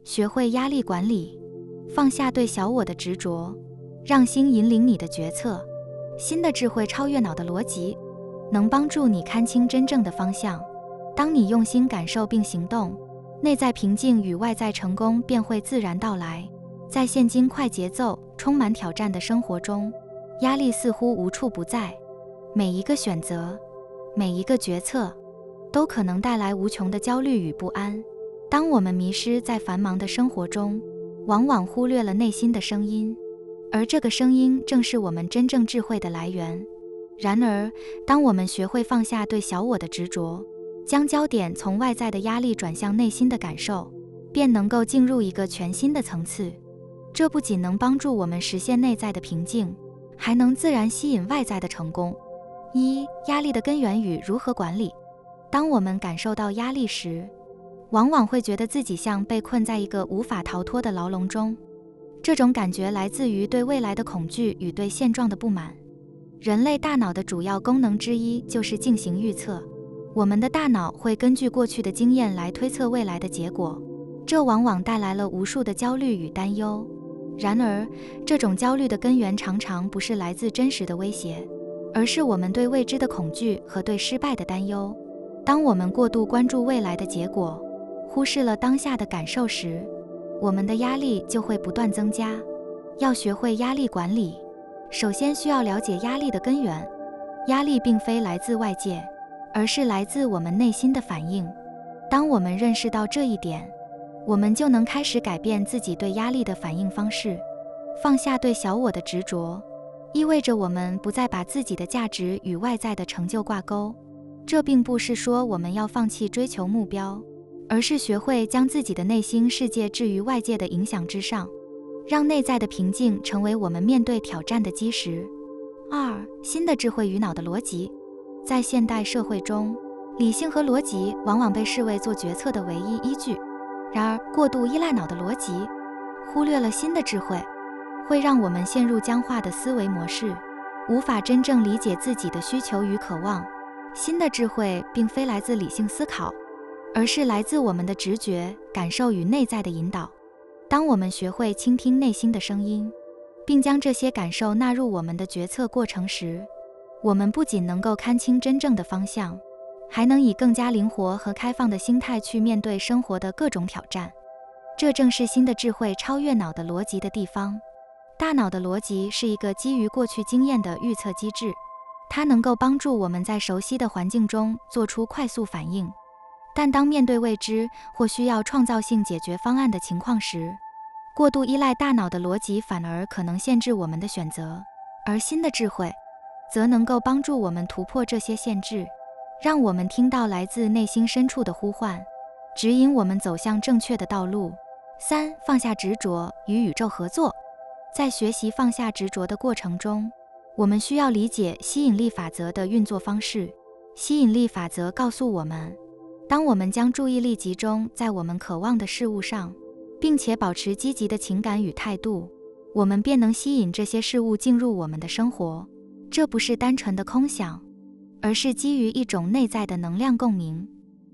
学会压力管理，放下对小我的执着，让心引领你的决策。心的智慧超越脑的逻辑，能帮助你看清真正的方向。当你用心感受并行动，内在平静与外在成功便会自然到来。在现今快节奏、充满挑战的生活中，压力似乎无处不在。每一个选择，每一个决策，都可能带来无穷的焦虑与不安。当我们迷失在繁忙的生活中，往往忽略了内心的声音，而这个声音正是我们真正智慧的来源。然而，当我们学会放下对小我的执着，将焦点从外在的压力转向内心的感受，便能够进入一个全新的层次。这不仅能帮助我们实现内在的平静，还能自然吸引外在的成功。压力的根源与如何管理。当我们感受到压力时，往往会觉得自己像被困在一个无法逃脱的牢笼中。这种感觉来自于对未来的恐惧与对现状的不满。人类大脑的主要功能之一就是进行预测。我们的大脑会根据过去的经验来推测未来的结果，这往往带来了无数的焦虑与担忧。然而，这种焦虑的根源常常不是来自真实的威胁，而是我们对未知的恐惧和对失败的担忧。当我们过度关注未来的结果，忽视了当下的感受时，我们的压力就会不断增加。要学会压力管理，首先需要了解压力的根源。压力并非来自外界，而是来自我们内心的反应。当我们认识到这一点，我们就能开始改变自己对压力的反应方式。放下对小我的执着，意味着我们不再把自己的价值与外在的成就挂钩。这并不是说我们要放弃追求目标，而是学会将自己的内心世界置于外界的影响之上，让内在的平静成为我们面对挑战的基石。心的智慧与脑的逻辑。在现代社会中，理性和逻辑往往被视为做决策的唯一依据。然而，过度依赖脑的逻辑，忽略了心的智慧，会让我们陷入僵化的思维模式，无法真正理解自己的需求与渴望。心的智慧并非来自理性思考，而是来自我们的直觉、感受与内在的引导。当我们学会倾听内心的声音，并将这些感受纳入我们的决策过程时，我们不仅能够看清真正的方向，还能以更加灵活和开放的心态去面对生活的各种挑战。这正是心的智慧超越脑的逻辑的地方。大脑的逻辑是一个基于过去经验的预测机制，它能够帮助我们在熟悉的环境中做出快速反应。但当面对未知或需要创造性解决方案的情况时，过度依赖大脑的逻辑反而可能限制我们的选择，而心的智慧则能够帮助我们突破这些限制，让我们听到来自内心深处的呼唤，指引我们走向正确的道路。放下执着，与宇宙合作。在学习放下执着的过程中，我们需要理解吸引力法则的运作方式。吸引力法则告诉我们，当我们将注意力集中在我们渴望的事物上，并且保持积极的情感与态度，我们便能吸引这些事物进入我们的生活。这不是单纯的空想，而是基于一种内在的能量共鸣。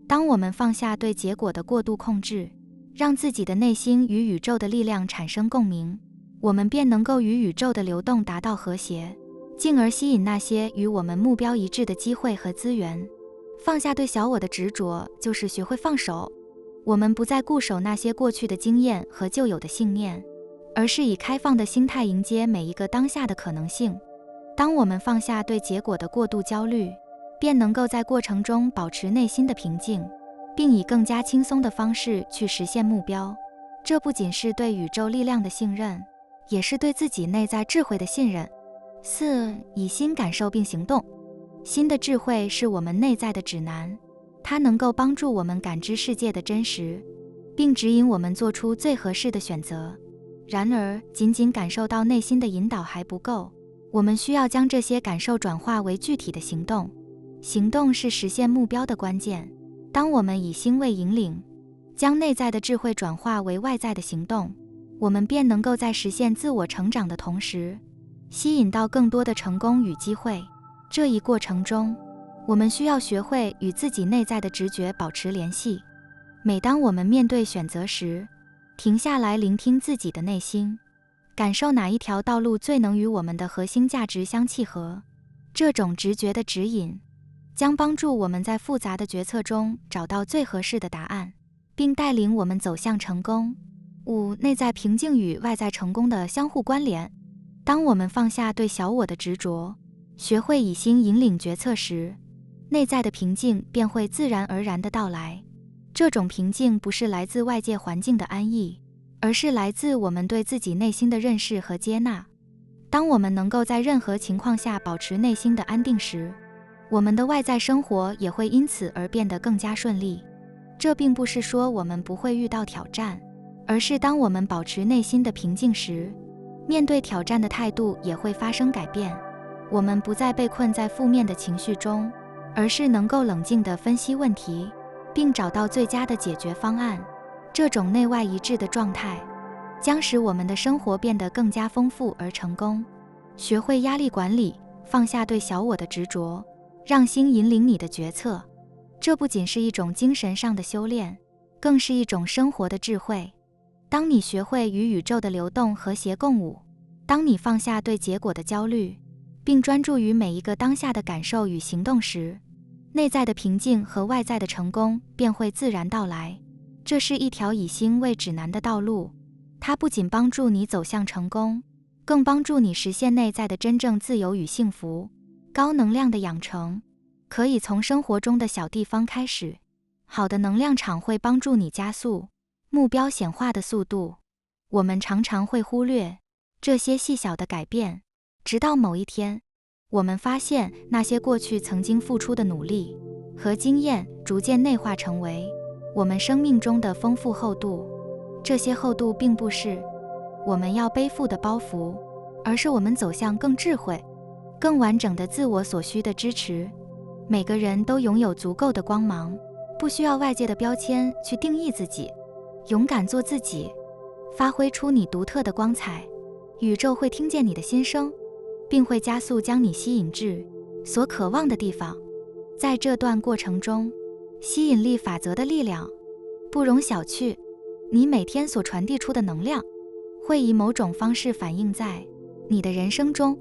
当我们放下对结果的过度控制，让自己的内心与宇宙的力量产生共鸣，我们便能够与宇宙的流动达到和谐，进而吸引那些与我们目标一致的机会和资源。放下对小我的执着，就是学会放手。我们不再固守那些过去的经验和旧有的信念，而是以开放的心态迎接每一个当下的可能性。当我们放下对结果的过度焦虑，便能够在过程中保持内心的平静，并以更加轻松的方式去实现目标。这不仅是对宇宙力量的信任，也是对自己内在智慧的信任。以心感受并行动。心的智慧是我们内在的指南，它能够帮助我们感知世界的真实，并指引我们做出最合适的选择。然而，仅仅感受到内心的引导还不够，我们需要将这些感受转化为具体的行动。行动是实现目标的关键。当我们以心为引领，将内在的智慧转化为外在的行动，我们便能够在实现自我成长的同时，吸引到更多的成功与机会。这一过程中，我们需要学会与自己内在的直觉保持联系。每当我们面对选择时，停下来聆听自己的内心，感受哪一条道路最能与我们的核心价值相契合。这种直觉的指引将帮助我们在复杂的决策中找到最合适的答案，并带领我们走向成功。5、内在平静与外在成功的相互关联。当我们放下对小我的执着，学会以心引领决策时，内在的平静便会自然而然地到来。这种平静不是来自外界环境的安逸，而是来自我们对自己内心的认识和接纳。当我们能够在任何情况下保持内心的安定时，我们的外在生活也会因此而变得更加顺利。这并不是说我们不会遇到挑战，而是当我们保持内心的平静时，面对挑战的态度也会发生改变。我们不再被困在负面的情绪中，而是能够冷静地分析问题，并找到最佳的解决方案。这种内外一致的状态将使我们的生活变得更加丰富而成功。学会压力管理，放下对小我的执着，让心引领你的决策。这不仅是一种精神上的修炼，更是一种生活的智慧。当你学会与宇宙的流动和谐共舞，当你放下对结果的焦虑，并专注于每一个当下的感受与行动时，内在的平静和外在的成功便会自然到来。这是一条以心为指南的道路，它不仅帮助你走向成功，更帮助你实现内在的真正自由与幸福。高能量的养成可以从生活中的小地方开始，好的能量场会帮助你加速目标显化的速度。我们常常会忽略这些细小的改变，直到某一天，我们发现那些过去曾经付出的努力和经验逐渐内化成为我们生命中的丰富厚度。这些厚度并不是我们要背负的包袱，而是我们走向更智慧、更完整的自我所需的支持。每个人都拥有足够的光芒，不需要外界的标签去定义自己。勇敢做自己，发挥出你独特的光彩，宇宙会听见你的心声，并会加速将你吸引至所渴望的地方。在这段过程中，吸引力法则的力量不容小觑。你每天所传递出的能量会以某种方式反映在你的人生中。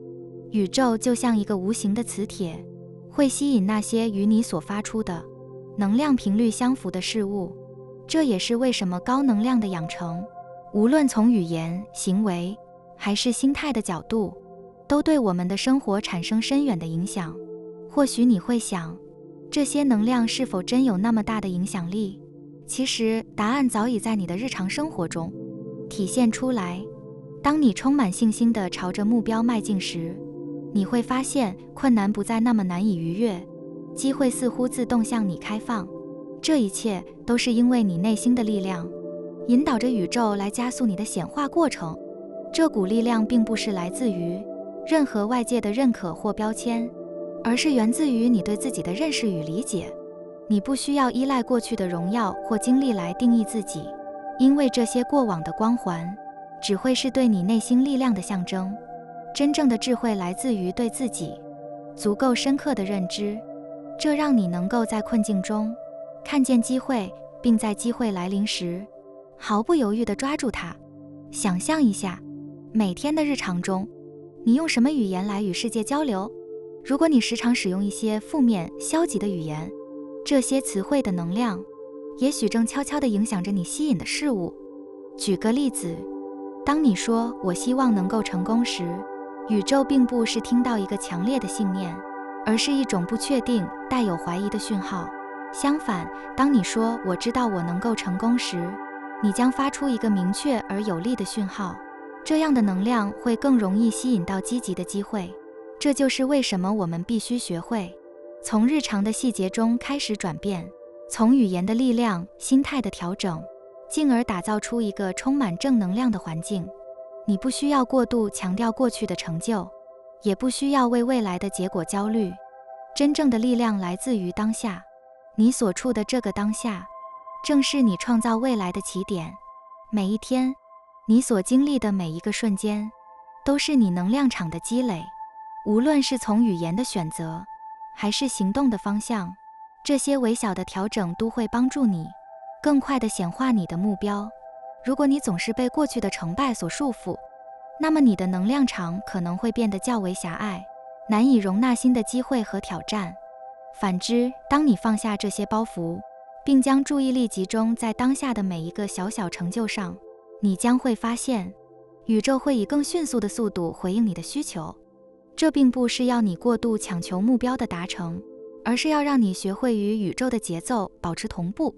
宇宙就像一个无形的磁铁，会吸引那些与你所发出的能量频率相符的事物。这也是为什么高能量的养成，无论从语言、行为还是心态的角度，都对我们的生活产生深远的影响。或许你会想，这些能量是否真有那么大的影响力？其实答案早已在你的日常生活中体现出来。当你充满信心地朝着目标迈进时，你会发现困难不再那么难以逾越，机会似乎自动向你开放。这一切都是因为你内心的力量引导着宇宙来加速你的显化过程。这股力量并不是来自于任何外界的认可或标签，而是源自于你对自己的认识与理解。你不需要依赖过去的荣耀或经历来定义自己，因为这些过往的光环只会是对你内心力量的象征。真正的智慧来自于对自己足够深刻的认知，这让你能够在困境中看见机会，并在机会来临时毫不犹豫地抓住它。想象一下，每天的日常中，你用什么语言来与世界交流？如果你时常使用一些负面、消极的语言，这些词汇的能量也许正悄悄地影响着你吸引的事物。举个例子，当你说我希望能够成功时，宇宙并不是听到一个强烈的信念，而是一种不确定、带有怀疑的讯号。相反，当你说我知道我能够成功时，你将发出一个明确而有力的讯号。这样的能量会更容易吸引到积极的机会。这就是为什么我们必须学会从日常的细节中开始转变，从语言的力量、心态的调整，进而打造出一个充满正能量的环境。你不需要过度强调过去的成就，也不需要为未来的结果焦虑。真正的力量来自于当下，你所处的这个当下，正是你创造未来的起点。每一天，你所经历的每一个瞬间，都是你能量场的积累。无论是从语言的选择，还是行动的方向，这些微小的调整都会帮助你更快地显化你的目标。如果你总是被过去的成败所束缚，那么你的能量场可能会变得较为狭隘，难以容纳新的机会和挑战。反之，当你放下这些包袱，并将注意力集中在当下的每一个小小成就上，你将会发现，宇宙会以更迅速的速度回应你的需求。这并不是要你过度强求目标的达成，而是要让你学会与宇宙的节奏保持同步。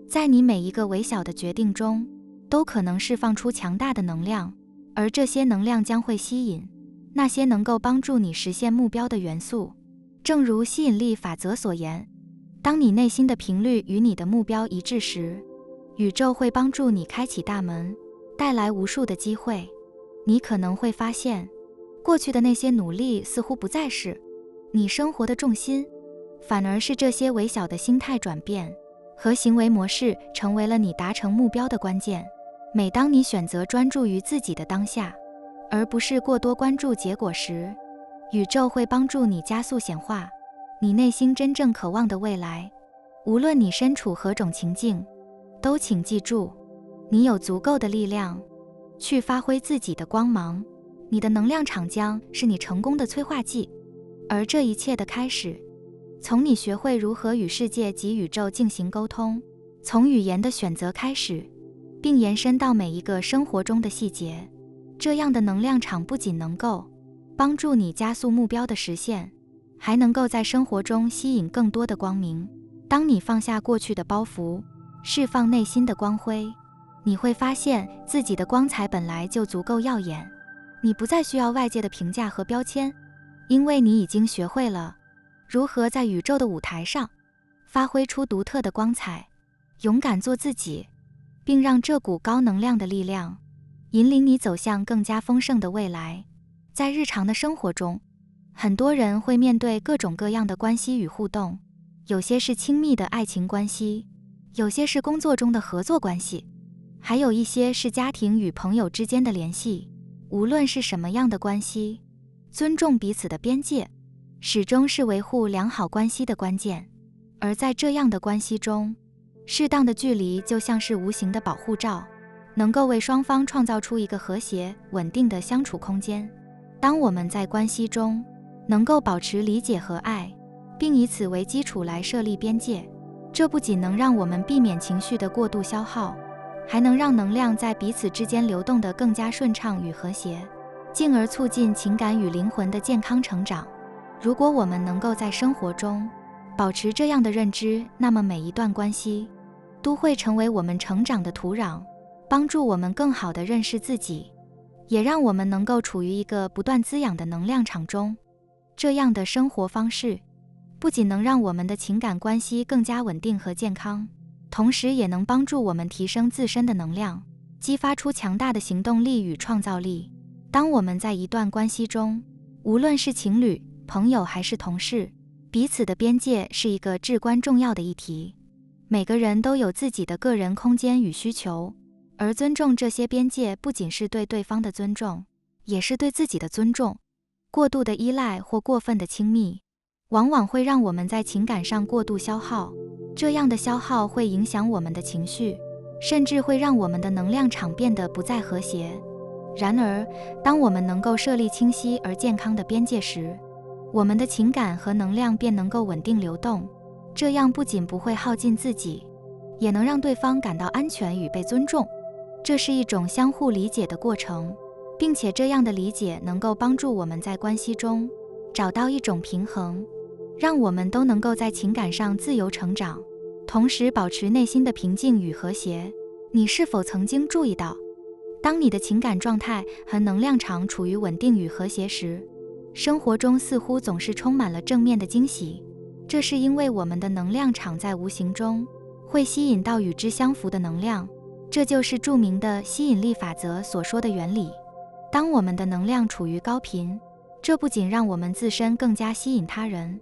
在你每一个微小的决定中，都可能释放出强大的能量，而这些能量将会吸引那些能够帮助你实现目标的元素。正如吸引力法则所言，当你内心的频率与你的目标一致时，宇宙会帮助你开启大门，带来无数的机会。你可能会发现，过去的那些努力似乎不再是你生活的重心，反而是这些微小的心态转变和行为模式成为了你达成目标的关键。每当你选择专注于自己的当下，而不是过多关注结果时，宇宙会帮助你加速显化你内心真正渴望的未来。无论你身处何种情境，都请记住，你有足够的力量去发挥自己的光芒。你的能量场将是你成功的催化剂，而这一切的开始，从你学会如何与世界及宇宙进行沟通，从语言的选择开始，并延伸到每一个生活中的细节。这样的能量场不仅能够帮助你加速目标的实现，还能够在生活中吸引更多的光明。当你放下过去的包袱，释放内心的光辉，你会发现自己的光彩本来就足够耀眼。你不再需要外界的评价和标签，因为你已经学会了如何在宇宙的舞台上发挥出独特的光彩。勇敢做自己，并让这股高能量的力量引领你走向更加丰盛的未来。在日常的生活中，很多人会面对各种各样的关系与互动，有些是亲密的爱情关系，有些是工作中的合作关系，还有一些是家庭与朋友之间的联系。无论是什么样的关系，尊重彼此的边界始终是维护良好关系的关键。而在这样的关系中，适当的距离就像是无形的保护罩，能够为双方创造出一个和谐稳定的相处空间。当我们在关系中能够保持理解和爱，并以此为基础来设立边界，这不仅能让我们避免情绪的过度消耗，还能让能量在彼此之间流动得更加顺畅与和谐，进而促进情感与灵魂的健康成长。如果我们能够在生活中保持这样的认知，那么每一段关系都会成为我们成长的土壤，帮助我们更好地认识自己，也让我们能够处于一个不断滋养的能量场中。这样的生活方式不仅能让我们的情感关系更加稳定和健康，同时也能帮助我们提升自身的能量，激发出强大的行动力与创造力。当我们在一段关系中，无论是情侣、朋友还是同事，彼此的边界是一个至关重要的议题。每个人都有自己的个人空间与需求，而尊重这些边界不仅是对对方的尊重，也是对自己的尊重。过度的依赖或过分的亲密，往往会让我们在情感上过度消耗，这样的消耗会影响我们的情绪，甚至会让我们的能量场变得不再和谐。然而，当我们能够设立清晰而健康的边界时，我们的情感和能量便能够稳定流动，这样不仅不会耗尽自己，也能让对方感到安全与被尊重。这是一种相互理解的过程，并且这样的理解能够帮助我们在关系中找到一种平衡，让我们都能够在情感上自由成长，同时保持内心的平静与和谐。你是否曾经注意到，当你的情感状态和能量场处于稳定与和谐时，生活中似乎总是充满了正面的惊喜？这是因为我们的能量场在无形中会吸引到与之相符的能量，这就是著名的吸引力法则所说的原理。当我们的能量处于高频，这不仅让我们自身更加吸引他人，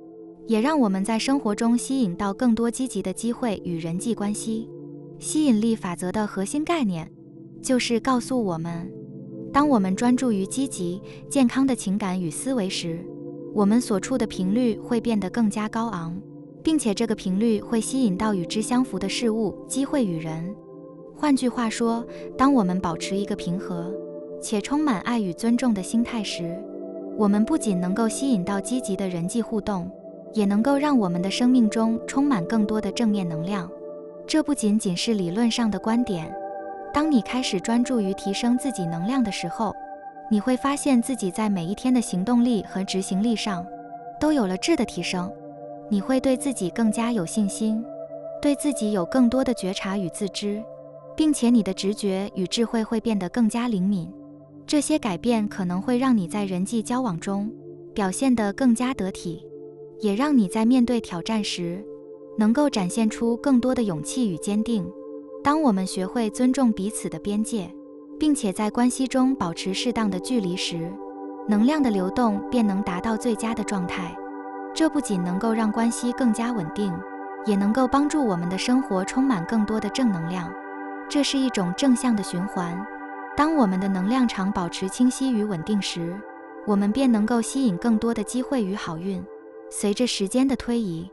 也让我们在生活中吸引到更多积极的机会与人际关系。吸引力法则的核心概念就是告诉我们，当我们专注于积极、健康的情感与思维时，我们所处的频率会变得更加高昂，并且这个频率会吸引到与之相符的事物、机会与人。换句话说，当我们保持一个平和且充满爱与尊重的心态时，我们不仅能够吸引到积极的人际互动，也能够让我们的生命中充满更多的正面能量。这不仅仅是理论上的观点，当你开始专注于提升自己能量的时候，你会发现自己在每一天的行动力和执行力上都有了质的提升。你会对自己更加有信心，对自己有更多的觉察与自知，并且你的直觉与智慧会变得更加灵敏。这些改变可能会让你在人际交往中表现得更加得体，也让你在面对挑战时能够展现出更多的勇气与坚定。当我们学会尊重彼此的边界，并且在关系中保持适当的距离时，能量的流动便能达到最佳的状态。这不仅能够让关系更加稳定，也能够帮助我们的生活充满更多的正能量。这是一种正向的循环。当我们的能量场保持清晰与稳定时，我们便能够吸引更多的机会与好运。随着时间的推移，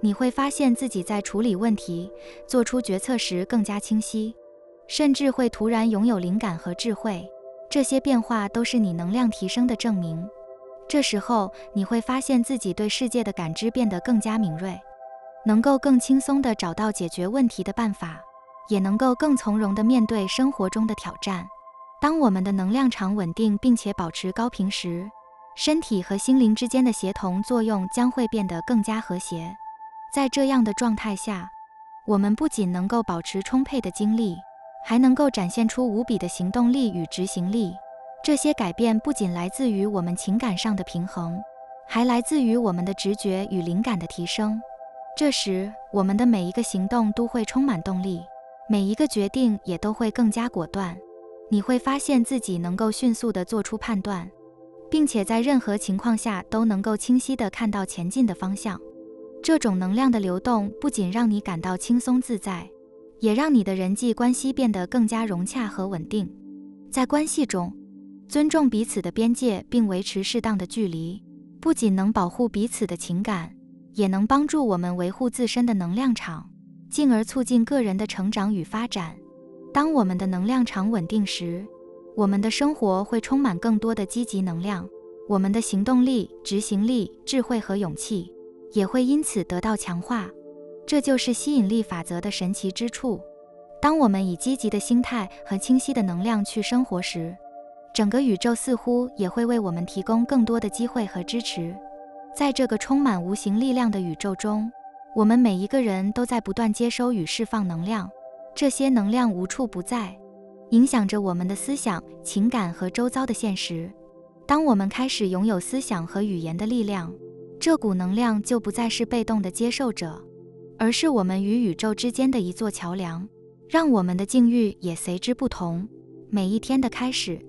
你会发现自己在处理问题、做出决策时更加清晰，甚至会突然拥有灵感和智慧。这些变化都是你能量提升的证明。这时候，你会发现自己对世界的感知变得更加敏锐，能够更轻松地找到解决问题的办法，也能够更从容地面对生活中的挑战。当我们的能量场稳定并且保持高频时，身体和心灵之间的协同作用将会变得更加和谐。在这样的状态下，我们不仅能够保持充沛的精力，还能够展现出无比的行动力与执行力。这些改变不仅来自于我们情感上的平衡，还来自于我们的直觉与灵感的提升。这时，我们的每一个行动都会充满动力，每一个决定也都会更加果断。你会发现自己能够迅速地做出判断，并且在任何情况下都能够清晰地看到前进的方向。这种能量的流动不仅让你感到轻松自在，也让你的人际关系变得更加融洽和稳定。在关系中，尊重彼此的边界并维持适当的距离，不仅能保护彼此的情感，也能帮助我们维护自身的能量场，进而促进个人的成长与发展。当我们的能量场稳定时，我们的生活会充满更多的积极能量，我们的行动力、执行力、智慧和勇气也会因此得到强化。这就是吸引力法则的神奇之处。当我们以积极的心态和清晰的能量去生活时，整个宇宙似乎也会为我们提供更多的机会和支持。在这个充满无形力量的宇宙中，我们每一个人都在不断接收与释放能量，这些能量无处不在，影响着我们的思想、情感和周遭的现实。当我们开始拥有思想和语言的力量，这股能量就不再是被动的接受者，而是我们与宇宙之间的一座桥梁，让我们的境遇也随之不同。每一天的开始，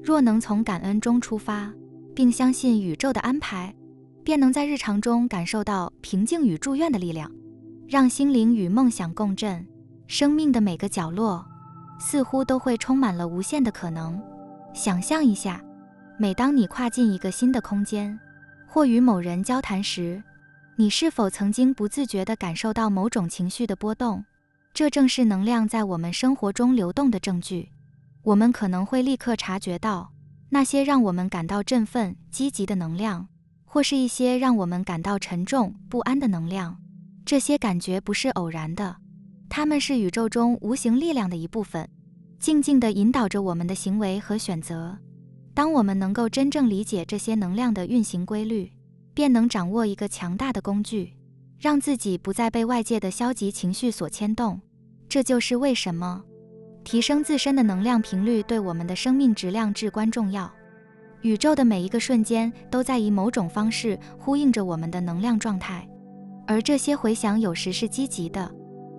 若能从感恩中出发，并相信宇宙的安排，便能在日常中感受到平静与祝愿的力量，让心灵与梦想共振。生命的每个角落似乎都会充满了无限的可能。想象一下，每当你跨进一个新的空间，或与某人交谈时，你是否曾经不自觉地感受到某种情绪的波动？这正是能量在我们生活中流动的证据。我们可能会立刻察觉到那些让我们感到振奋、积极的能量，或是一些让我们感到沉重、不安的能量。这些感觉不是偶然的，它们是宇宙中无形力量的一部分，静静地引导着我们的行为和选择。当我们能够真正理解这些能量的运行规律，便能掌握一个强大的工具，让自己不再被外界的消极情绪所牵动。这就是为什么提升自身的能量频率对我们的生命质量至关重要。宇宙的每一个瞬间都在以某种方式呼应着我们的能量状态，而这些回响有时是积极的，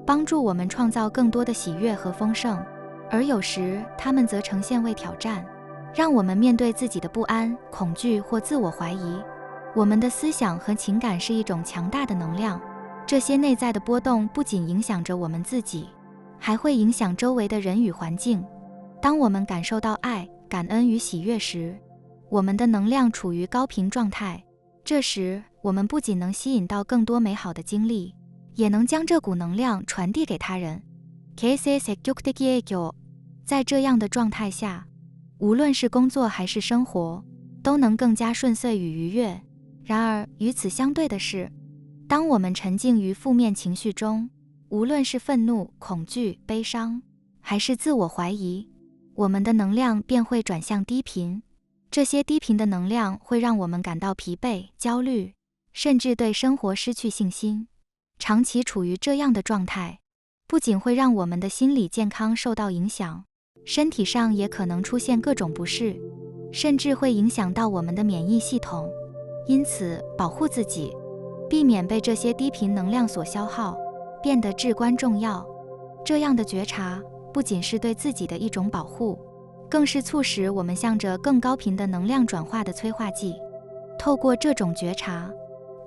帮助我们创造更多的喜悦和丰盛，而有时它们则呈现为挑战，让我们面对自己的不安、恐惧或自我怀疑。我们的思想和情感是一种强大的能量，这些内在的波动不仅影响着我们自己，还会影响周围的人与环境。当我们感受到爱、感恩与喜悦时，我们的能量处于高频状态。这时，我们不仅能吸引到更多美好的经历，也能将这股能量传递给他人。形成積極的影響。在这样的状态下，无论是工作还是生活，都能更加顺遂与愉悦。然而，与此相对的是，当我们沉浸于负面情绪中，无论是愤怒、恐惧、悲伤，还是自我怀疑，我们的能量便会转向低频。这些低频的能量会让我们感到疲惫、焦虑，甚至对生活失去信心。长期处于这样的状态，不仅会让我们的心理健康受到影响，身体上也可能出现各种不适，甚至会影响到我们的免疫系统。因此，保护自己，避免被这些低频能量所消耗，变得至关重要。这样的觉察不仅是对自己的一种保护，更是促使我们向着更高频的能量转化的催化剂。透过这种觉察，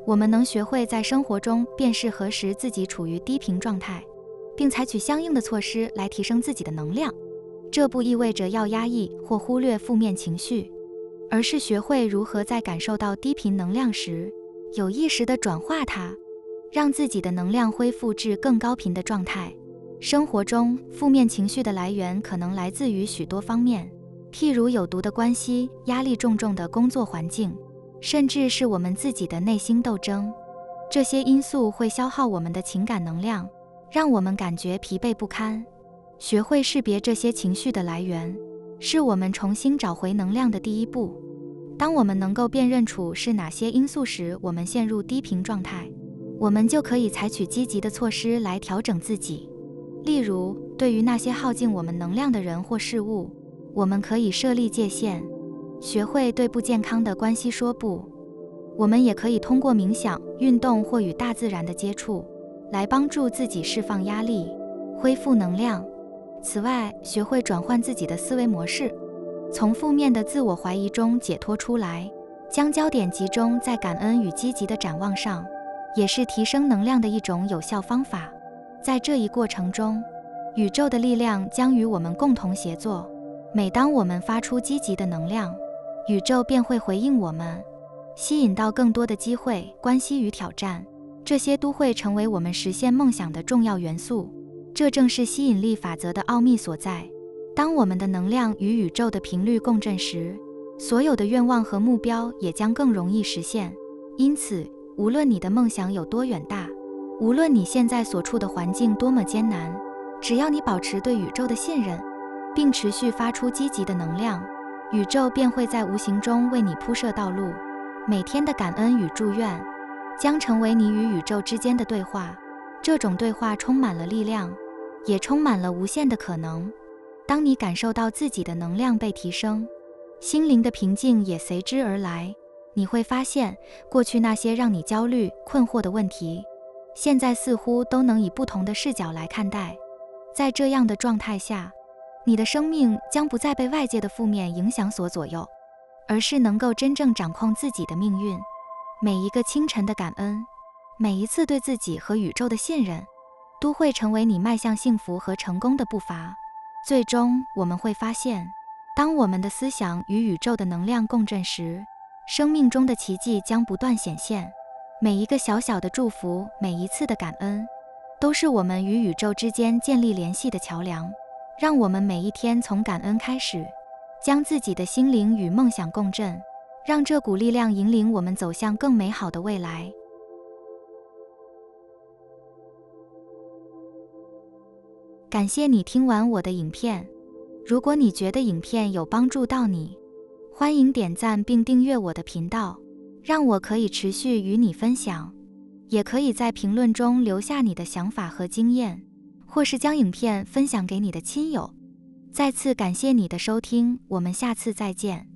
我们能学会在生活中辨识何时自己处于低频状态，并采取相应的措施来提升自己的能量。这不意味着要压抑或忽略负面情绪，而是学会如何在感受到低频能量时，有意识地转化它，让自己的能量恢复至更高频的状态。生活中，负面情绪的来源可能来自于许多方面，譬如有毒的关系、压力重重的工作环境，甚至是我们自己的内心斗争。这些因素会消耗我们的情感能量，让我们感觉疲惫不堪。学会识别这些情绪的来源，是我们重新找回能量的第一步。当我们能够辨认出是哪些因素使我们陷入低频状态，我们就可以采取积极的措施来调整自己。例如，对于那些耗尽我们能量的人或事物，我们可以设立界限，学会对不健康的关系说不。我们也可以通过冥想、运动或与大自然的接触，来帮助自己释放压力，恢复能量。此外，学会转换自己的思维模式，从负面的自我怀疑中解脱出来，将焦点集中在感恩与积极的展望上，也是提升能量的一种有效方法。在这一过程中，宇宙的力量将与我们共同协作。每当我们发出积极的能量，宇宙便会回应我们，吸引到更多的机会、关系与挑战，这些都会成为我们实现梦想的重要元素。这正是吸引力法则的奥秘所在。当我们的能量与宇宙的频率共振时，所有的愿望和目标也将更容易实现。因此，无论你的梦想有多远大，无论你现在所处的环境多么艰难，只要你保持对宇宙的信任，并持续发出积极的能量，宇宙便会在无形中为你铺设道路。每天的感恩与祝愿将成为你与宇宙之间的对话，这种对话充满了力量，也充满了无限的可能。当你感受到自己的能量被提升，心灵的平静也随之而来。你会发现，过去那些让你焦虑、困惑的问题，现在似乎都能以不同的视角来看待。在这样的状态下，你的生命将不再被外界的负面影响所左右，而是能够真正掌控自己的命运。每一个清晨的感恩，每一次对自己和宇宙的信任，都会成为你迈向幸福和成功的步伐。最终，我们会发现，当我们的思想与宇宙的能量共振时，生命中的奇迹将不断显现。每一个小小的祝福，每一次的感恩，都是我们与宇宙之间建立联系的桥梁。让我们每一天从感恩开始，将自己的心灵与梦想共振，让这股力量引领我们走向更美好的未来。感谢你听完我的影片。如果你觉得影片有帮助到你，欢迎点赞并订阅我的频道，让我可以持续与你分享。也可以在评论中留下你的想法和经验，或是将影片分享给你的亲友。再次感谢你的收听，我们下次再见。